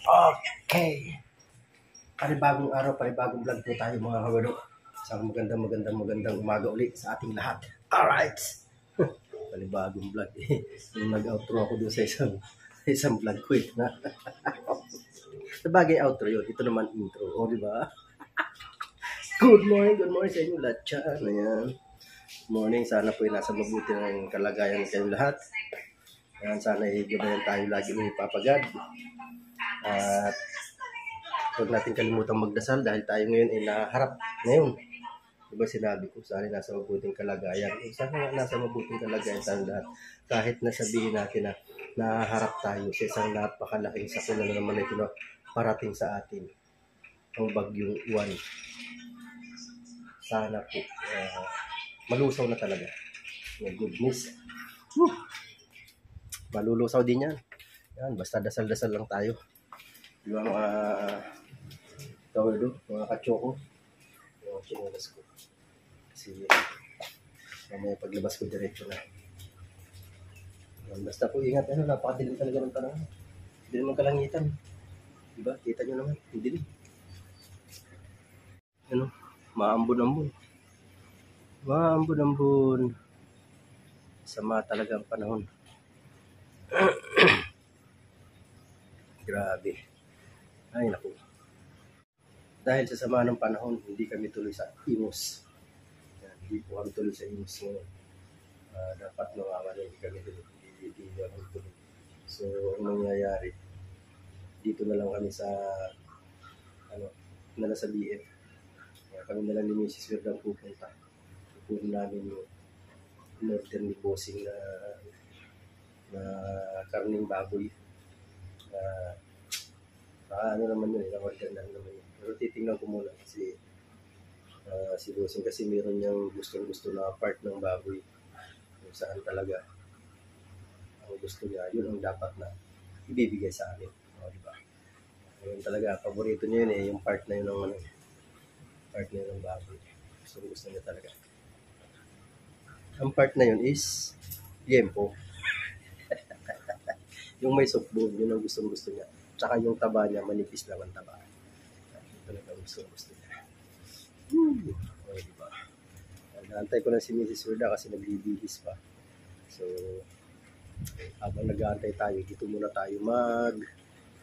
Okay. Panibagong araw, panibagong vlog po tayo mga kawalo. Isang magandang umaga ulit sa ating lahat. Alright. Panibagong vlog eh. Yung nag-outro ako doon sa isang vlog ko eh. Sabagay outro yun. Ito naman intro. O diba? Good morning sa inyo lahat dyan. Ayan. Morning, sana po nasa mabuti ng kalagayan kayong lahat. Ayan, sana gabayan tayo lagi ng ipapagad. At huwag natin kalimutang magdasal dahil tayo ngayon ay naharap ngayon. Diba sinabi ko, sana nasa mabuting kalagayan. Sana nga nasa mabuting kalagayan tayo lahat. Kahit nasabihin natin na naharap tayo sa isang napakalaking sakuna na naman ito na parating sa atin. Ang bagyong Uwan. Sana po malusaw na talaga. Yung goodness. Woo! Malulusaw din yan. Yan, basta dasal-dasal lang tayo. Diba mga kachoko. Yung chinelas ko. Kasi mamaya paglabas ko diretso na. Yan, basta po ingat. Napakadilim talaga ng panahon. Hindi naman kalangitan. Diba? Kita nyo naman. Hindi din. Maambon-ambon. Maambon-ambon. Sama talaga ang panahon. Grabe. Ay, naku. Dahil sa sama ng panahon, hindi kami tuloy sa Imus. Hindi po kami tuloy sa Imus ngayon. Dapat nawawa na hindi kami tuloy. Hindi kami tuloy. So, ang nangyayari, dito na lang kami sa, sa BF. Kami na lang ni Mrs. Verdang pupunta. Pupunta namin yung in-order ni Bossing na karning baboy. Naman yun, na-order na naman yun. Pero titingnan ko muna kasi si Bossing kasi meron niyang gusto na part ng baboy. Kung saan talaga ang gusto niya, yun ang dapat na ibibigay sa amin. Diba? Yun talaga, paborito niya yun yung part na yun ng baboy. Gusto niya talaga. Ang part na yun is yempo. Yung may softball, yun ang gusto niya. Tsaka yung taba niya, manipis lang ang taba. Yun talaga ang gusto niya. Diba? Naantay ko na si Mrs. Urda kasi nagbibihis pa. So, habang nag-aantay tayo, dito muna tayo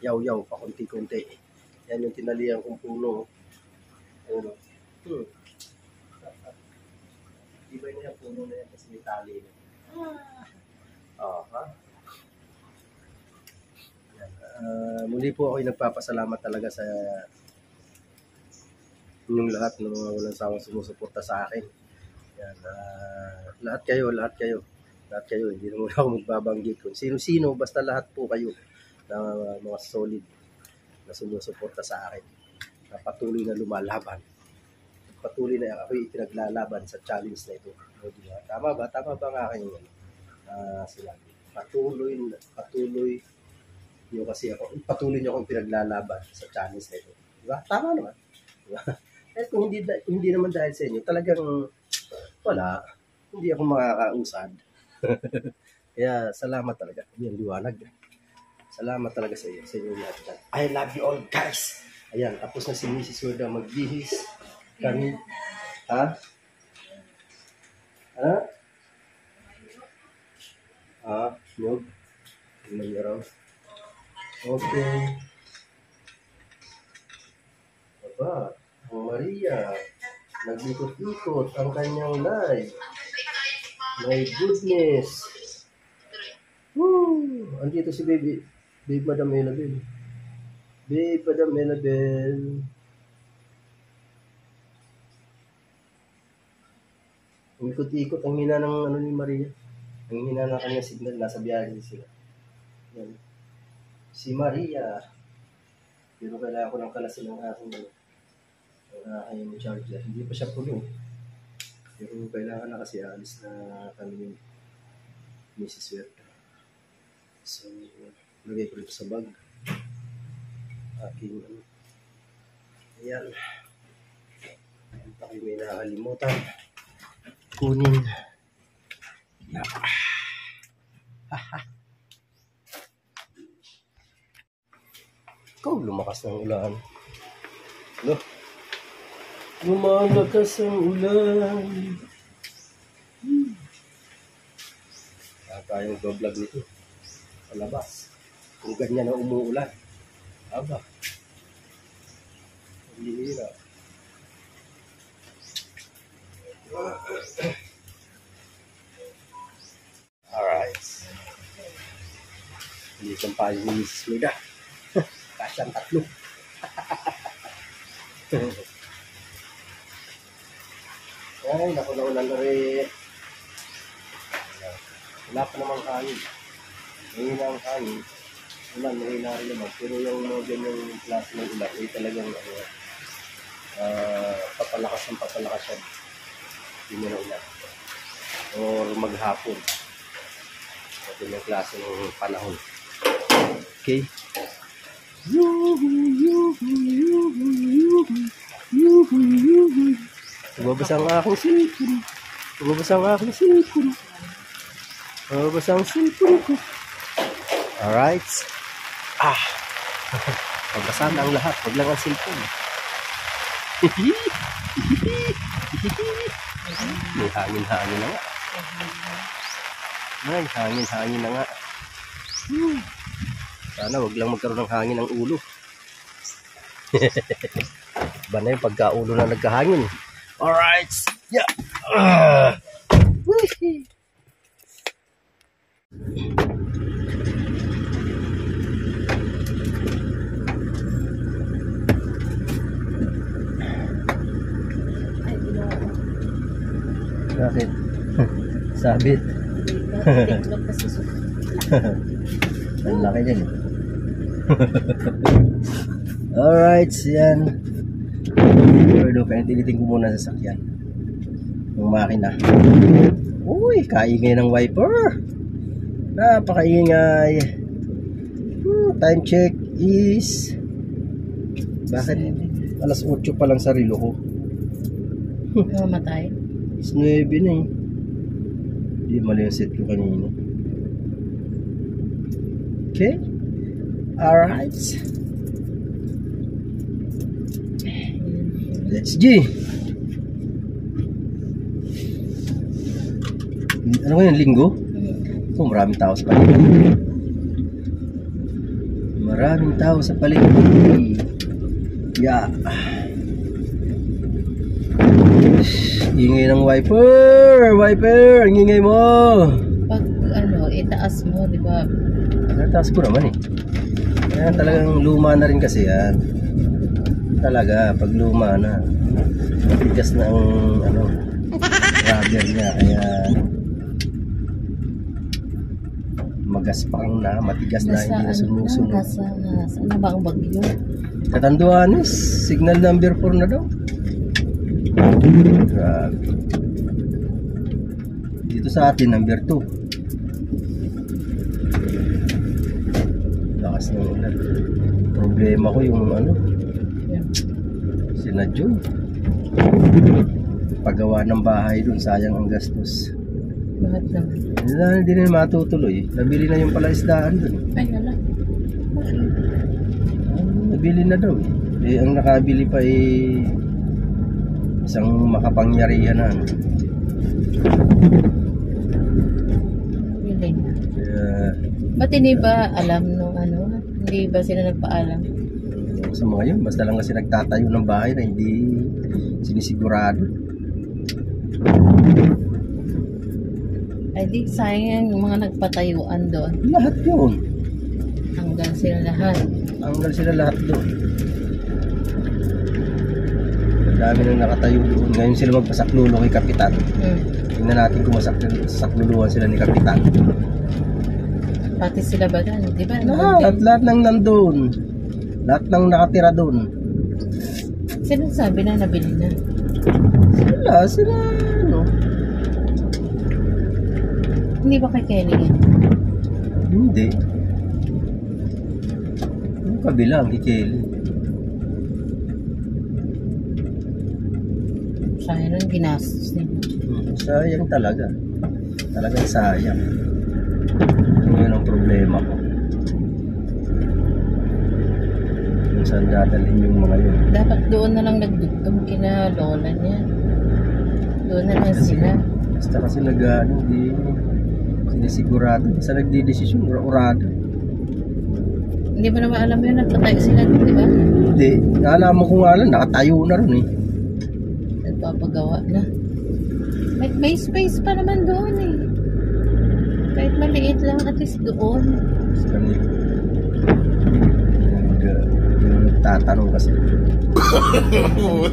yaw-yaw pa konti-konti. Yan yung tinalihan kong puno. Ayun o. Ibay na yung puno na yan kasi may tali na. Muli po ako nagpapasalamat talaga sa inyong lahat ng mga walang sawang sumusuporta sa akin. Yan, lahat kayo, hindi naman ako magbabanggit kung sino-sino, basta lahat po kayo na mga solid na sumusuporta sa akin, na patuloy na lumalaban, patuloy na ako ipinaglalaban sa challenge na ito. Diba? Tama ba ang aking sinabi? Patuloy nyo kasi ako, patuloy nyo akong pinaglalaban sa challenge na ito. Diba? Tama naman. Diba? Eh kung hindi naman dahil sa inyo, talagang hindi ako makakausad. Kaya salamat talaga. Yan, liwanag. Salamat talaga sa inyo lahat. I love you all, guys. Ayan, tapos na si Mrs. Urda magbihis. Kami, Nyog? Mayroon. Okay. Aba, ang Maria, nag-ikot-ikot ang kanyang life. My goodness. Woo! Andito si Babe Madam Elabel. Babe Madam Elabel. Ikot-ikot ang hina ng ni Maria. Ang hina ng kanyang signal, nasa biyahe sila. Yan. Si Maria. Pero kailangan ko ng kalasin ng aking charger. Hindi pa siya puno. Pero kailangan na kasi alis na kami ni Mrs. Werta. So, lagay ko ito sa bag. Aking ayan. Baka may nakalimutan. Kunin. Ikaw, lumakas ng ulan. No? Lumalakas ang ulan. Tayong vlog nito. Palabas. Kung ganyan na umuulan. Aba. Hindi hirap. Alright. Hindi kang payo ni Mrs. Luda. Kasyang tatlo. Ay, naku na ulan na rin. Wala pa namang hangin. Mahina ang hangin. Ulan, mahina rin naman. Pero yung mga ganyang klase ng ulan, ay talagang papalakas ng papalakas yan. Hindi na ulan. Or maghapon. Ito yung klase ng panahon. Okay? Lumabas ang aking cellphone. Lumabas ang aking cellphone. Lumabas ang cellphone ko. Alright. Pagbasan ang lahat. Wag lang ang cellphone. May hangin-hangin na nga. Ay, hangin-hangin na nga. Sana wag lang magkaroon ng hangin ang ulo. Iba na yung pagka-ulo na nagkahangin. Alright. Yeah. Bakit? Sabit. Ang laki din. Alright, yan. Pero kaya tiniting ko muna sa sakyan. Yung makina. Uy, kaingay ng wiper. Napakaingay. Time check is... Bakit? Alas 8 pa lang sa relo ko. Mamatay? 9 na eh. Hindi mali yung set ko kanina. Okay. Alright. Let's G. Ano ba yung linggo? Oh, maraming tao sa paligid. Maraming tao sa paligid. Yeah. Ingay ng wiper. Wiper, ang ingay mo. Pag itaas mo, di ba? Nataas ko naman eh. Kaya talagang luma na rin kasi yan. Talaga, pag luma na, matigas na ang rubber niya. Kaya magaspang na, matigas na, hindi na sumusunod. Saan na ba ang bagyo? Katanduanes, signal number 4 na daw. Grabe. Dito sa atin, number 2. Lakas ng ulan. Problema ko yung sinadyo. Paggawa ng bahay dun, sayang ang gastos. Bakit naman? Hindi na matutuloy. Nabili na yung palaisdaan dun. Ay, wala. Bakit? Nabili na daw eh. Ang nakabili pa isang makapangyarihan na. Bili na. Ba't hindi ba alam nung Hindi ba sila nagpaalam? Sa mga yun, basta lang kasi nagtatayo ng bahay na hindi sinisigurado. Ay di, sayang yung mga nagpatayuan doon. Lahat yun. Hanggang sila lahat. Hanggang sila lahat doon. Ang dami nang nakatayo doon. Ngayon sila magpasaklulo kay Kapitan. Tingnan natin kung masakluluhan sila ni Kapitan. Pati sila ba doon? Di ba? Lahat nang nandun. Lahat nang nakatira doon. Sino sabi na nabili na? Sila Hindi ba kay Kelly yan? Hindi. Yung kabilang kay Kelly. Sayang nun, ginastos niya. Sayang talaga. Talagang sayang. Yun ang problema ko. saan dadalhin yung mga yun. Dapat doon na lang nagdugtong kina lola niya. Doon na lang sila. Basta kasi hindi sinisigurado. Basta nagdidesisyon, urado. Hindi mo naman alam yun, nagpatayo sila, di ba? Hindi, nalaman ko nga lang, nakatayo na rin eh. Nagpapagawa na. May space pa naman doon eh. Kahit maliit lang, at least doon. Basta yung tatanong kasi. No.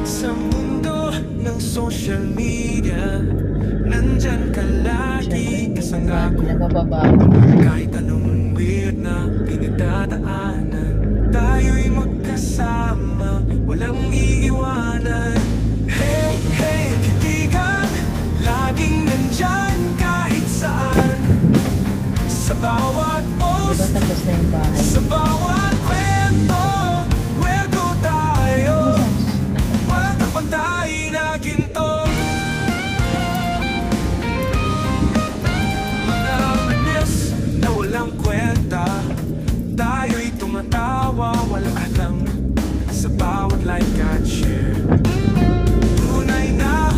Sa mundo ng social media, nandyan ka lagi kasama ko. Nabababago. Kahit anong weird na pinagdadaanan, tayo'y magkasama, walang iiwanan. Hey, hey, kaibigan, laging nandyan kahit saan. Sa bawat Di post, ba tapos na yung bahay? sa bawat kwento, kwento tayo. Walang kapantay na ginto. Mga manis na walang kwenta, tayo'y tumatawa, walang alam. Sa bawat like at share, tunay na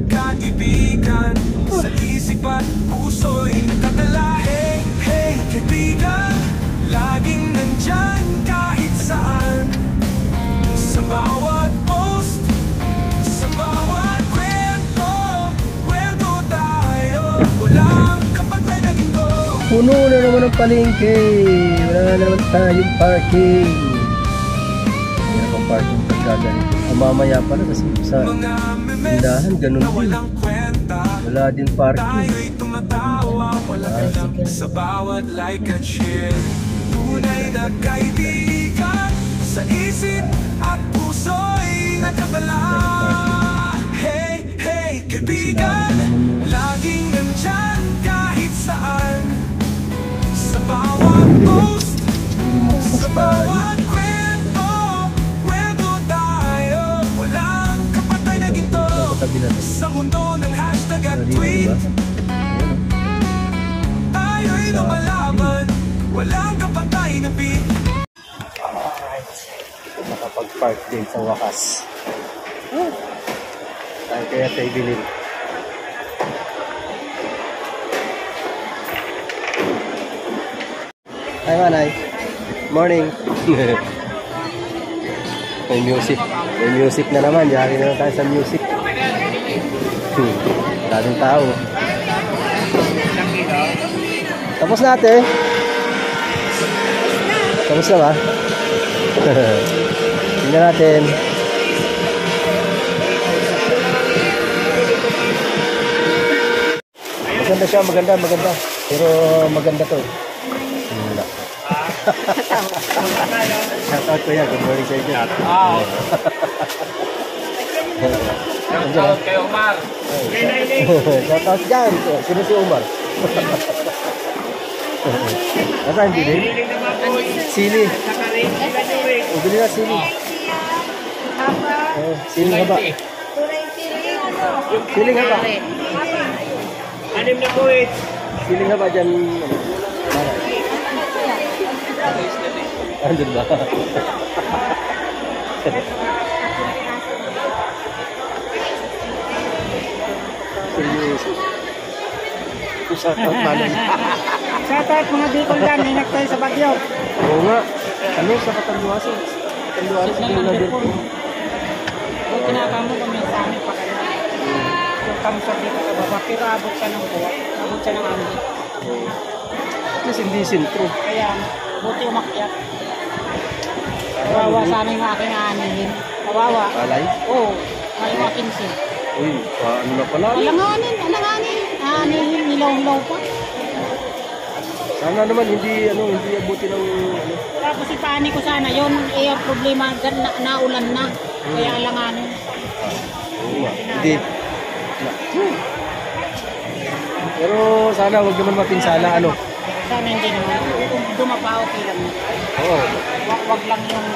kaibigan. Sa isip at puso'y nakatala. Hey, hey, kaibigan, laging nandyan kahit saan. Sa bawat post, sa bawat kwento, kwento tayo. Walang kapatid na ginto. Puno na naman ang palengke. Wala na naman tayong parking. Hindi na pang parking pagkaganito. Mamaya pala kasi sa Mga memes tindahan, ganun na din. walang kwenta, Wala din parking. tayo'y tumatawa, walang alam. Sa bawat like at share, tunay na kaibigan. Sa isip at puso'y nakabala. Hey, hey, kaibigan, laging nandyan kahit saan. Sa bawat post, sa bawat kwento, kwento tayo. Walang kapatay na ginto. Katabi na to. Sa mundo ng hashtag at Dito, tweet, diba? Ayun, tayo'y lumalaban. Walang kapatay na beat. nakapag-park din sa wakas. Tayo kaya tayo bilhin. Hi, Manay. Morning. May music. May music na naman. Yari na tayo sa music. Daming tao. Tapos na ate. Tapos na ba? Tingnan natin. Maganda siya, maganda. Pero maganda to. Wala. Shout out ko yan. Good morning sa inyo. Shout out kay Omar. Shout out dyan. Sino si Omar? Nasaan bilhin? Sili. O, bilhin na sili. Sili nga ba? Sili nga ba? Anim na buwit. Sili nga ba dyan? Andun ba? Shout out Manong. Shout out mga Bicol dyan, ingat kayo sa bagyo. Oo nga. Ano sa Katanduasin? Katanduasin sa Bicol din. Kung kinakamo kami sa amin pa kayo. Yung kami sa dito sa baba, pero abot siya ng buwan. Abot siya ng amin. At least hindi sintro. Kaya, buti umakyat. Kawawa sa amin yung aking aanihin. Kawawa. Palay? Oo, may wakinsin. Uy, ano na pala? Alanganin. Aanihin, nilaw-law pa. Sana naman hindi abuti ng Tapos ipani ko sana, yun ang problema, naulan na. Kaya alanganin. Oo nga. Hindi. Pero sana wag naman mapinsala, ano. Sana hindi naman. Kung dumapa, okay lang. Oo. Wag lang yung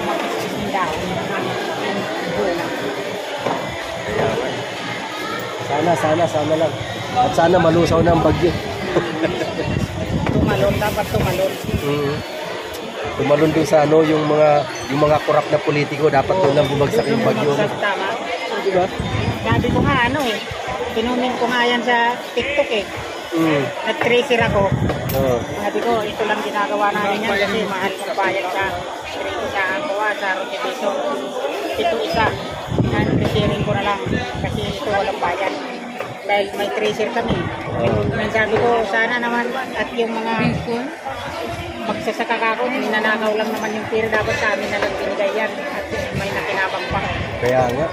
mapisis ng dahon. Yung bola. Sana lang. At sana malusaw na ang bagyo. Tumalon, dapat tumalon. Tumalon doon sa ano, yung mga korap na politiko, dapat doon lang bumagsak yung bagyo. Bumagsak, tama. Diba? Sabi ko nga tinumin ko nga yan sa TikTok nag-tracer ako. Oo. Sabi ko, ito lang ginagawa namin yan kasi mahal kong bayad sa isa ang kuha sa Rotivision. Ito isa. Sharing ko na lang kasi ito walang bayad. Dahil may tracer kami. Sabi ko, sana naman at yung mga magsasaka ako, ninanakaw lang naman yung pera, dapat sa amin na lang binigay yan at may nakinabang pa. Kaya nga.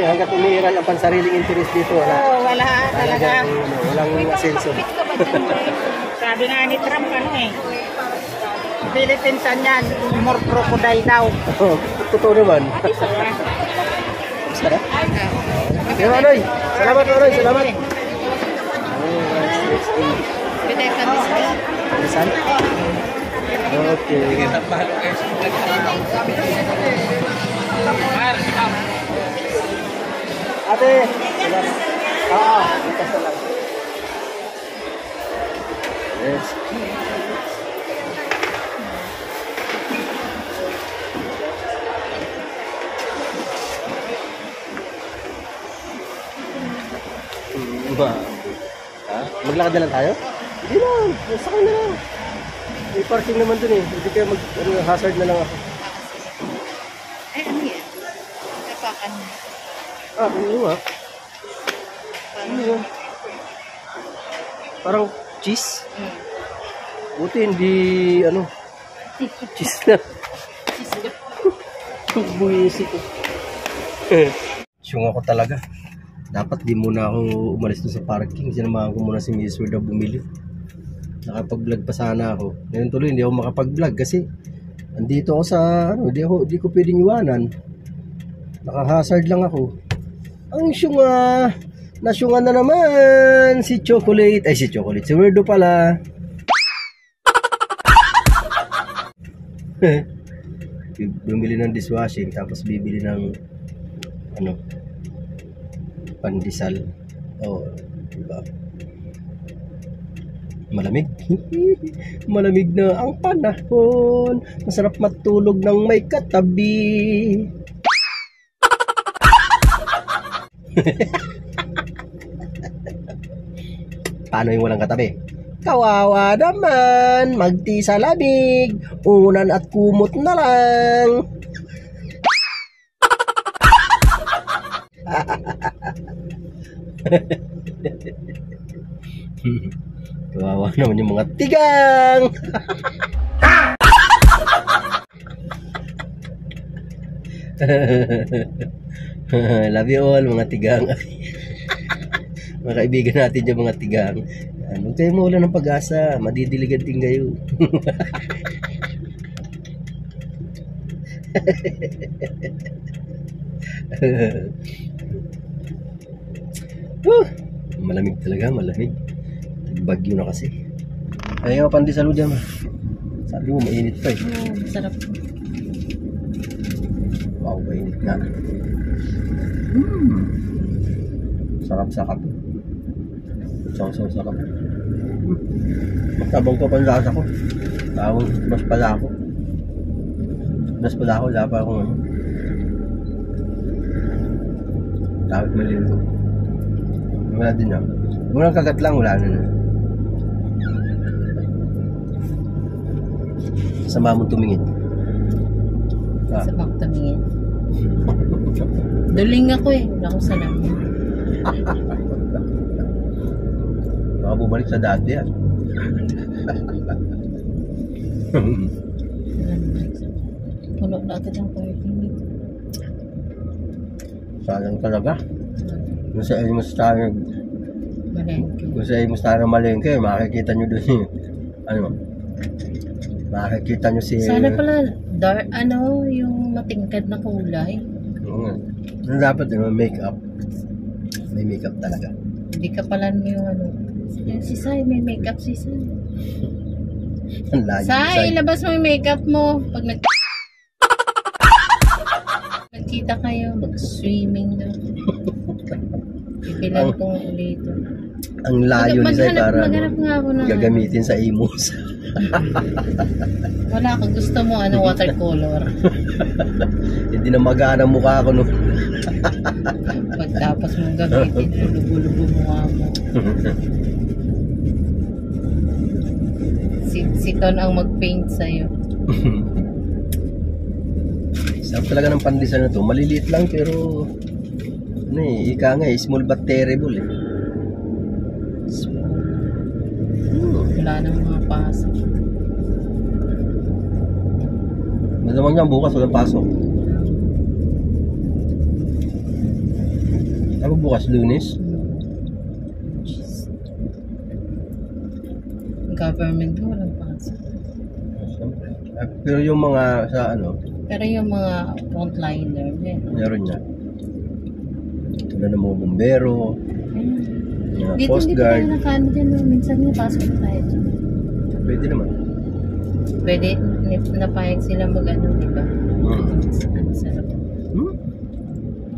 Hanggat umiiral ang pansariling interest dito, wala. Oo, wala talaga. Walang asenso. Sabi nga ni Trump, Philippines yan, more crocodile daw. Oo, totoo naman. Sarap. Pero Anoy, salamat Anoy, salamat. Saan? Okay. Ate, salamat. Ito salamat. Yes. Maglakad na lang tayo? Hindi lang, sakay na lang. May parking naman dun eh. Hindi kaya hazard na lang ako. Ay, ano yan? Kapakan. Ano nga? Ano yun? Parang cheese? Buti hindi, cheese na. Buwisi ko. Siyong ako talaga. Dapat di muna ako umalis doon sa parking. Sinamahan ko muna si Miss Werda bumili. Nakapag-vlog pa sana ako. Ngayon tuloy hindi ako makapag-vlog kasi andito ako sa hindi ko pwedeng iwanan. Naka-hazard lang ako. Ang syunga, nasyunga na naman si Chocolate. Ay si Chocolate, si Werdo pala. Bumili ng dishwashing tapos bibili ng pandesal. Diba? Malamig. Malamig na ang panahon. Masarap matulog ng may katabi. Paano yung walang katabi? Kawawa naman. Magti sa lamig. Unan at kumot na lang. Kawawa naman yung mga tigang. Love you all mga tigang. Mga kaibigan natin yung mga tigang. Huwag kayo mawala ng pag-asa. Madidiligan din kayo. Malamig talaga, malamig. Bagyo na kasi. Ayaw pandesal mo dyan. Sabi mo mainit pa eh. Sarap. Wow, mainit na. Sarap sa kape. Saw-saw sa kape. Magtabang ko panlasa ko. Tawag, mas pala ako. Wala pa akong tawag maliligo. Wala din yan. Unang kagat lang, wala na. Sama mo tumingin. Sama ko tumingin. Duling ako eh. Wala akong salam. Baka bumalik sa dati yan. Puno na agad ang parking dito. Sayang talaga. Kung sa inyo mustang Malengke. Kung sa inyo mustang malengke, makikita nyo doon makikita nyo si Sana pala yung matingkad na kulay. dapat makeup. May makeup talaga. Hindi ka pala mo yung ano. Si Sai, may makeup si Sai. Ang layo. Sai, ilabas mo yung makeup mo. Pag nagkita kayo, mag-swimming na. Ibilang kong ulito. Ang layo ni Sai para maghanap nga ako ng gagamitin sa emos. Wala ka, gusto mo watercolor. Hindi na magana mukha ko no. Pagtapos mong gamitin, lubo-lubo mukha mo. Si Ton ang mag-paint sa'yo. Sarap talaga ng pandesal na to. Maliliit lang pero ano eh, ika nga eh, small but terrible eh. Wala nang mga pasok. Malamang niya bukas walang pasok. Ano bukas, Lunes? Government ko walang pasok. Pero yung mga sa ano, Pero yung mga frontliner, meron niya. Tulad ng mga bombero, mga dito coast hindi guard. tayo nakano dyan. Minsan nga pasok na tayo dyan. Pwede naman. Pwede, napayag sila mag-ano, di ba? Ano sarap.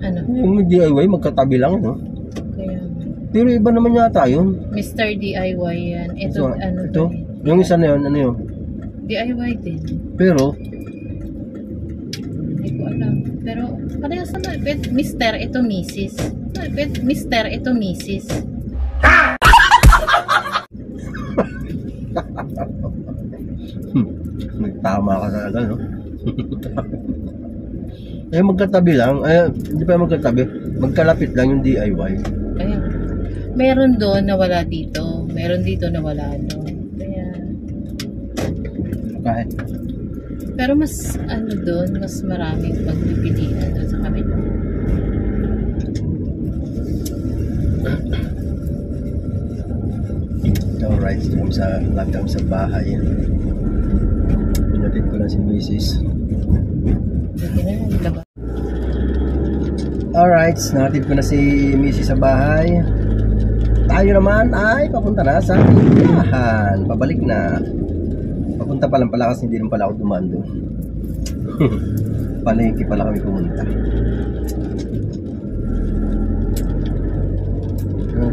Ano? Yung DIY, magkatabi lang, no? Kaya, Pero iba naman yata yun. Mr. DIY yan. Ito, So, ano ito, to eh. yung isa na yun, ano yun? DIY din. Pero, Hindi ko alam. Pero, parehas naman. Mr. Ito Mrs. Mr. Ito Mrs. tama ka talaga, no? Eh, magkatabi lang. Eh, hindi pa magkatabi. Magkalapit lang yung DIY. Kaya, meron doon na wala dito. Meron dito na wala doon. Kaya, Kahit. pero mas, ano doon, mas maraming pagpipilian doon sa kabila. Alright, so sa lagam sa bahay. Pinatid ko na si Mrs. Hindi na, labas. Alright, natid ko na si Mrs. sa bahay. Tayo naman ay papunta na sa tindahan. Pabalik na. Papunta pa lang pala kasi hindi rin pala ako dumaan doon. Palengke pala kami pumunta.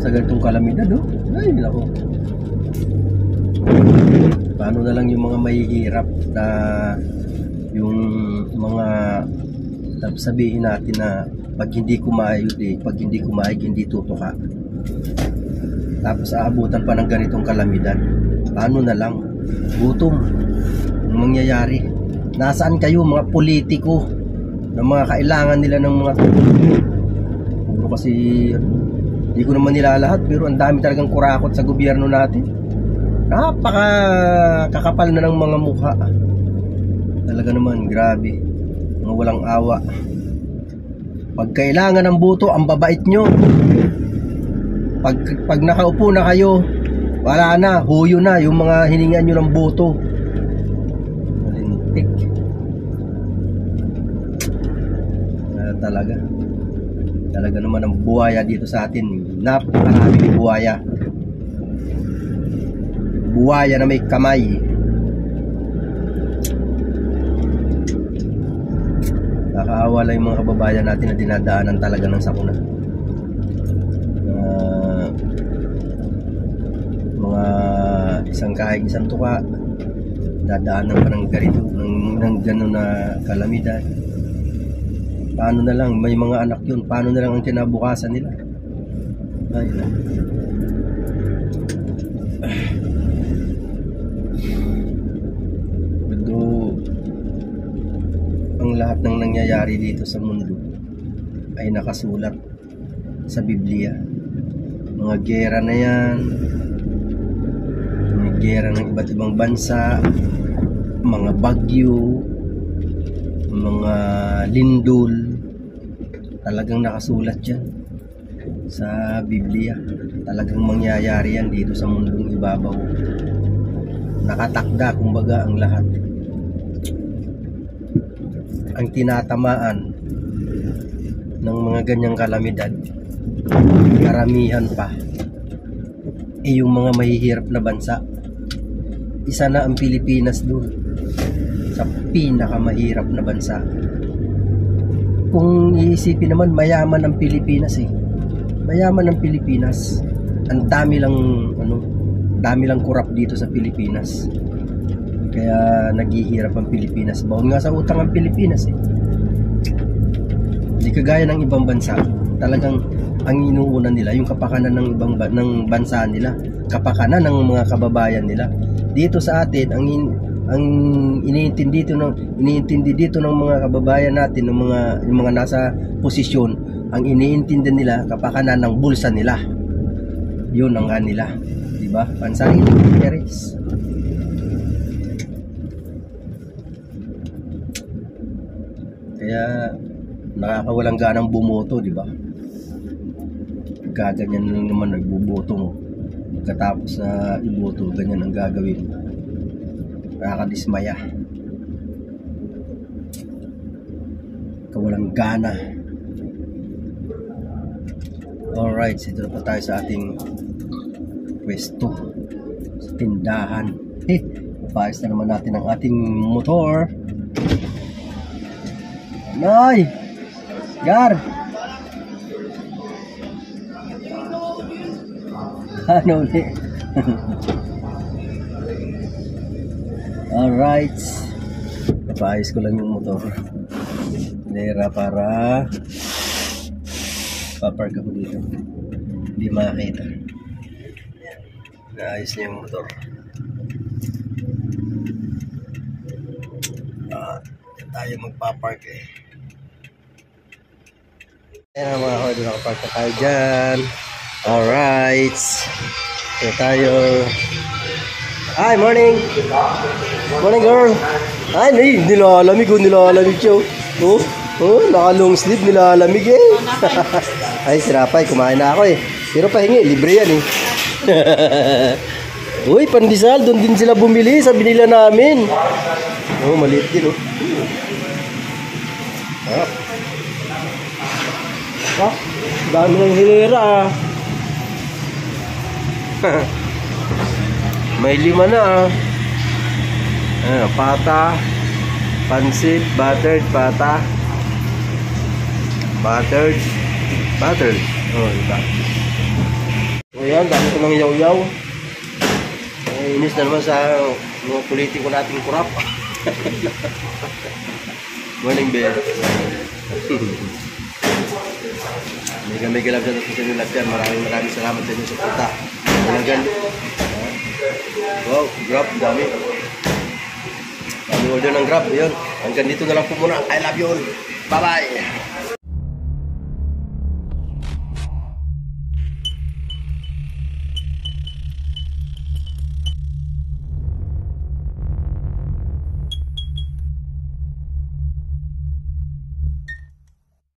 Sa ganitong kalamidad, no? Ay, nako. Paano na lang yung mga mahihirap na yung mga sabihin natin na pag hindi kumayod pag hindi kumayod, hindi tutuka. Tapos aabutan pa ng ganitong kalamidad. Paano na lang? Gutom. Ang mangyayari. Nasaan kayo mga politiko na mga kailangan nila ng mga tulong? Puro kasi hindi ko naman nilalahat pero ang dami talagang kurakot sa gobyerno natin. Napaka kakapal na ng mga mukha. Talaga naman, grabe. Mga walang awa. Pag kailangan ng boto, ang babait nyo. Pag nakaupo na kayo, wala na, huyo na yung mga hiningan nyo ng boto. Malintik. Talaga naman ang buhaya dito sa atin. Napakaraming buhaya. Buhaya na may kamay. Nakakaawa lang yung mga kababayan natin na dinadaanan talaga ng sakuna. Mga isang kahig, isang tuka, dadaanan pa ng ganito, ng gano'n na kalamidad. Paano na lang, may mga anak yun, paano na lang ang kinabukasan nila? Ay, ang lahat ng nangyayari dito sa mundo ay nakasulat sa Biblia. Mga gera na yan, mga gera ng iba't ibang bansa, mga bagyo, mga lindol, talagang nakasulat yan sa Biblia. Talagang mangyayari yan dito sa mundong ibabaw. Nakatakda kumbaga ang lahat. Ang tinatamaan ng mga ganyang kalamidad, karamihan pa yung mga mahihirap na bansa. Isa na ang Pilipinas dun sa pinakamahirap na bansa. Kung iisipin naman, mayaman ang Pilipinas eh. Mayaman ang Pilipinas. Ang dami lang kurap dito sa Pilipinas. Kaya naghihirap ang Pilipinas. Baon nga sa utang ang Pilipinas eh. Hindi kagaya ng ibang bansa. Talagang ang inuuna nila yung kapakanan ng ng bansa nila, kapakanan ng mga kababayan nila. Dito sa atin ang iniintindi dito ng mga kababayan natin, ng mga nasa posisyon, ang iniintindi nila kapakanan ng bulsa nila. Yun ang kanila, di ba? Pansariling interes. Kaya nakakawalang ganang bumoto, di ba? Gaganyan lang naman nagbuboto mo. Pagkatapos na iboto, ganyan ang gagawin. Nakakadismaya. Kawalang gana. Alright, dito na pa tayo sa ating pwesto, sa tindahan. Paayos na naman natin ang ating motor. Nay! Gar! Ano ulit? Alright. Paayos ko lang yung motor. Lera para papark ako dito. Hindi makakita. Naayos niya yung motor. Tayo magpapark eh. Ayan mga kawan, nakapark na tayo dyan. Alright. Ito tayo. Hi, morning. Morning, girl. Ay, nilalamig siya. Naka long sleeve, nilalamig eh. Ay, sirapay, kumain na ako eh. Pero pahingi, libre yan eh. Uy, pandesal, doon din sila bumili sa binila namin. Maliit din oh. Dami ng hilera ah. May 5 na ah. Pata, pansit, buttered pata, buttered. Diba? Ayan, dami ko ng yaw-yaw. Inis na naman sa mga politiko nating kurap. Morning, Ben. May galap sa inyo lahat yan. Maraming salamat sa inyo sa punta. Wow, Grab, dami. Dami order ng Grab, yun. Hanggang dito na lang po muna. I love you all. Bye-bye.